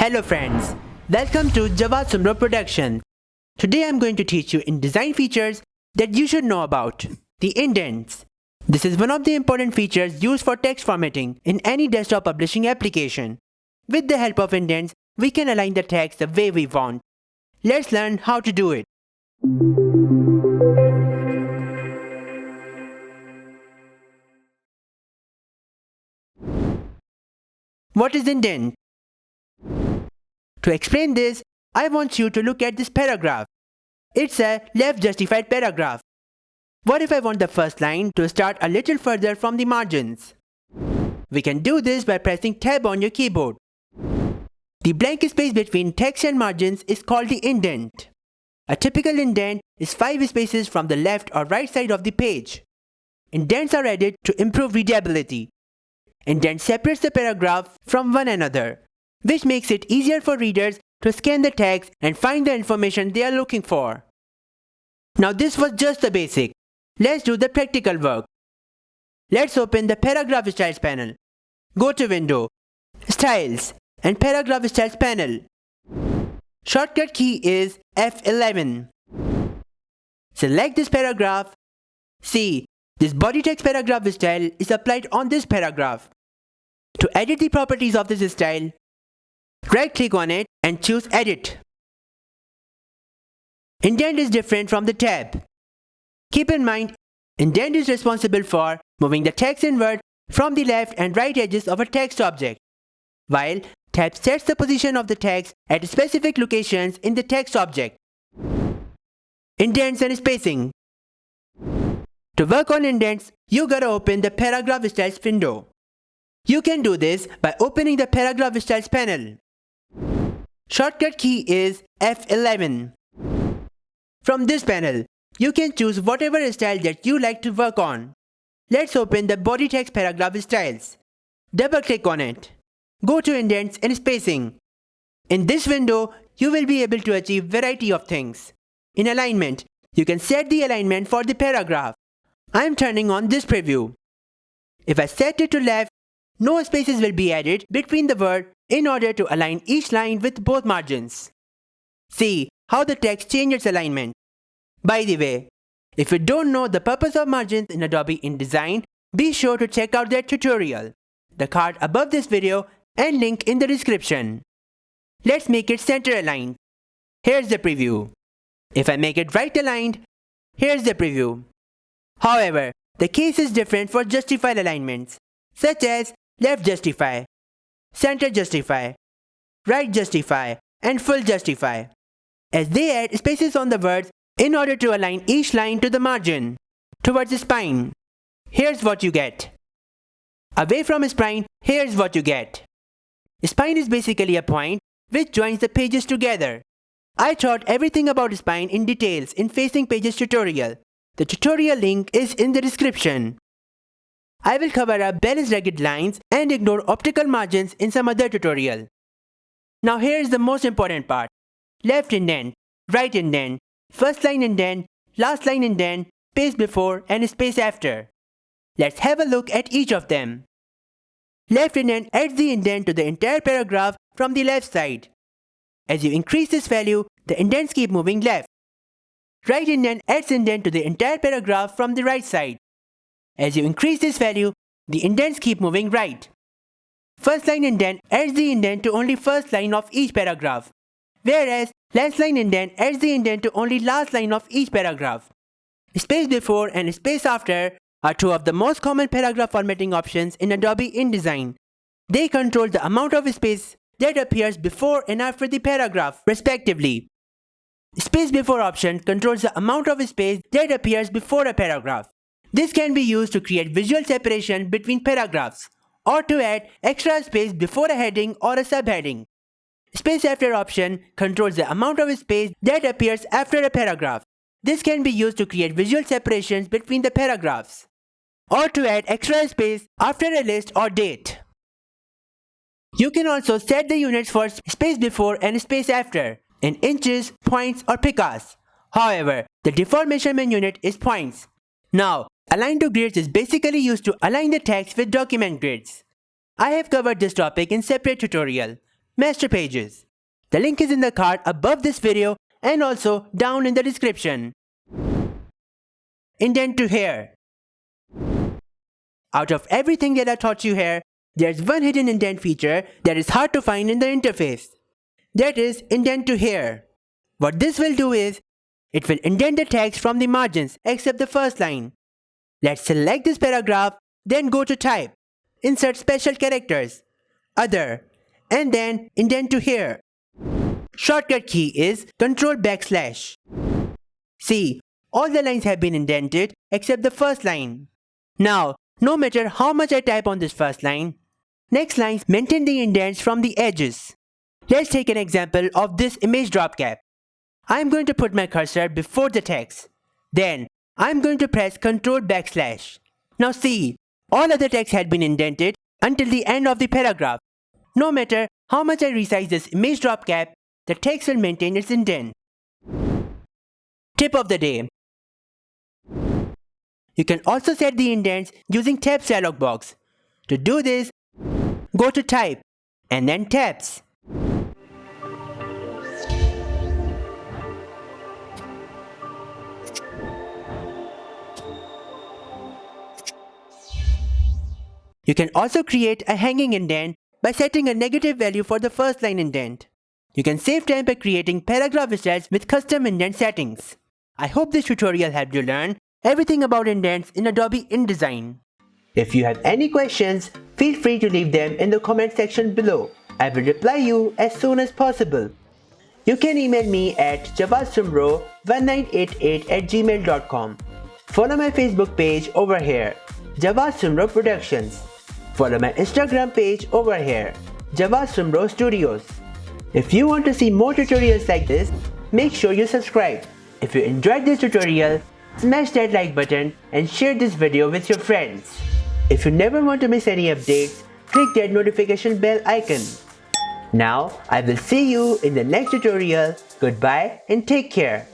Hello friends, welcome to Java Sumro Production. Today I'm going to teach you InDesign features that you should know about. The indents. This is one of the important features used for text formatting in any desktop publishing application. With the help of indents, we can align the text the way we want. Let's learn how to do it. What is indent? To explain this, I want you to look at this paragraph. It's a left justified paragraph. What if I want the first line to start a little further from the margins? We can do this by pressing Tab on your keyboard. The blank space between text and margins is called the indent. A typical indent is 5 spaces from the left or right side of the page. Indents are added to improve readability. Indent separates the paragraph from one another, which makes it easier for readers to scan the text and find the information they are looking for. Now this was just the basic. Let's do the practical work. Let's open the Paragraph Styles panel. Go to Window, Styles, and Paragraph Styles panel. Shortcut key is F11. Select this paragraph. See, this body text paragraph style is applied on this paragraph. To edit the properties of this style, right-click on it and choose Edit. Indent is different from the tab. Keep in mind, indent is responsible for moving the text inward from the left and right edges of a text object, while tab sets the position of the text at specific locations in the text object. Indents and spacing. To work on indents, you gotta open the Paragraph Styles window. You can do this by opening the Paragraph Styles panel. Shortcut key is F11. From this panel, you can choose whatever style that you like to work on. Let's open the body text paragraph styles. Double-click on it. Go to Indents and Spacing. In this window, you will be able to achieve variety of things. In alignment, you can set the alignment for the paragraph. I am turning on this preview. If I set it to left, no spaces will be added between the word in order to align each line with both margins. See how the text changes alignment. By the way, if you don't know the purpose of margins in Adobe InDesign, be sure to check out that tutorial. The card above this video and link in the description. Let's make it center aligned. Here's the preview. If I make it right aligned, here's the preview. However, the case is different for justified alignments, such as left justify, center justify, right justify, and full justify, as they add spaces on the words in order to align each line to the margin. Towards the spine, here's what you get. Away from spine, here's what you get. Spine is basically a point which joins the pages together. I taught everything about spine in details in Facing Pages tutorial. The tutorial link is in the description. I will cover up balanced ragged lines and ignore optical margins in some other tutorial. Now here's the most important part. Left indent, right indent, first line indent, last line indent, space before and space after. Let's have a look at each of them. Left indent adds the indent to the entire paragraph from the left side. As you increase this value, the indents keep moving left. Right indent adds indent to the entire paragraph from the right side. As you increase this value, the indents keep moving right. First line indent adds the indent to only first line of each paragraph, whereas last line indent adds the indent to only last line of each paragraph. Space before and space after are two of the most common paragraph formatting options in Adobe InDesign. They control the amount of space that appears before and after the paragraph, respectively. Space before option controls the amount of space that appears before a paragraph. This can be used to create visual separation between paragraphs, or to add extra space before a heading or a subheading. Space after option controls the amount of space that appears after a paragraph. This can be used to create visual separations between the paragraphs, or to add extra space after a list or date. You can also set the units for space before and space after in inches, points, or picas. However, the default measurement unit is points. Now, Align to grids is basically used to align the text with document grids. I have covered this topic in separate tutorial. master pages. The link is in the card above this video and also down in the description. Indent to here. Out of everything that I taught you here, there's one hidden indent feature that is hard to find in the interface. That is indent to here. What this will do is, it will indent the text from the margins except the first line. Let's select this paragraph, then go to Type, Insert Special Characters, Other, and then indent to here. Shortcut key is Ctrl/. See, all the lines have been indented except the first line. Now, no matter how much I type on this first line, next lines maintain the indents from the edges. Let's take an example of this image drop cap. I am going to put my cursor before the text. Then, I am going to press Ctrl/. Now see, all other text had been indented until the end of the paragraph. No matter how much I resize this image drop cap, the text will maintain its indent. Tip of the day. You can also set the indents using Tabs dialog box. To do this, go to Type and then Tabs. You can also create a hanging indent by setting a negative value for the first line indent. You can save time by creating paragraph styles with custom indent settings. I hope this tutorial helped you learn everything about indents in Adobe InDesign. If you have any questions, feel free to leave them in the comment section below. I will reply you as soon as possible. You can email me at javasumro1988@gmail.com. Follow my Facebook page over here, Javasumro Productions. Follow my Instagram page over here, Javasumro Studios. If you want to see more tutorials like this, make sure you subscribe. If you enjoyed this tutorial, smash that like button and share this video with your friends. If you never want to miss any updates, click that notification bell icon. Now, I will see you in the next tutorial. Goodbye and take care.